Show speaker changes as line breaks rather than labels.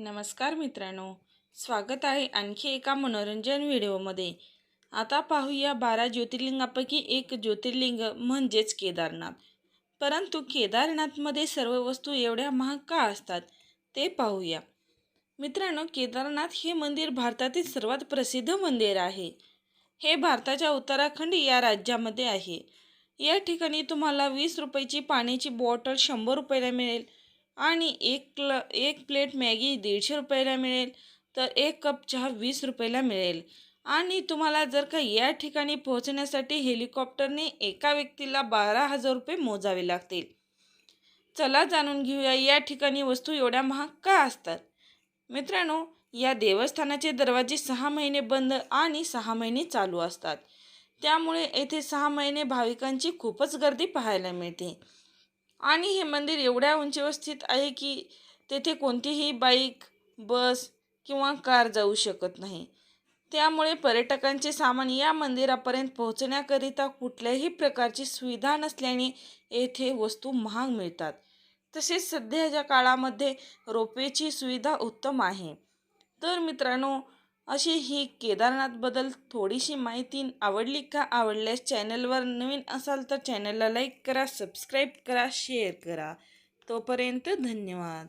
नमस्कार मित्रांनो, स्वागत आहे आणखी एका मनोरंजन व्हिडिओमध्ये। आता पाहूया 12 ज्योतिर्लिंगापैकी एक ज्योतिर्लिंग म्हणजेच केदारनाथ। परंतु केदारनाथमध्ये सर्व वस्तू एवढ्या महाग का असतात ते पाहूया। मित्रांनो, केदारनाथ हे मंदिर भारतातील सर्वात प्रसिद्ध मंदिर आहे। हे भारताच्या उत्तराखंड या राज्यामध्ये आहे। या ठिकाणी तुम्हाला 20 रुपयाची पाण्याची बॉटल 100 रुपयाला मिळेल आणि एक प्लेट मॅगी 150 रुपयाला मिळेल, तर एक कप चहा 20 रुपयाला मिळेल। आणि तुम्हाला जर का या ठिकाणी पोहोचण्यासाठी हेलिकॉप्टरने एका व्यक्तीला 12,000 रुपये मोजावे लागतील। चला जाणून घेऊया या ठिकाणी वस्तू एवढ्या महाग का असतात। मित्रांनो, या देवस्थानाचे दरवाजे 6 महिने बंद आणि 6 महिने चालू असतात। त्यामुळे येथे 6 महिने भाविकांची खूपच गर्दी पाहायला मिळते। आणि हे मंदिर एवढ्या उंचीवर स्थित आहे की तेथे कोणतीही बाईक, बस किंवा कार जाऊ शकत नाही। त्यामुळे पर्यटकांचे सामान या मंदिरापर्यंत पोहोचण्याकरिता कुठल्याही प्रकारची सुविधा नसल्याने येथे वस्तू महाग मिळतात। तसेच सध्याच्या काळामध्ये रोपवेची सुविधा उत्तम आहे। तर मित्रांनो, अशी ही केदारनाथबद्दल थोडीशी माहिती आवडली का? आवडल्यास चॅनलवर नवीन असाल तर चॅनलला लाईक करा, सबस्क्राईब करा, शेअर करा। तोपर्यंत धन्यवाद।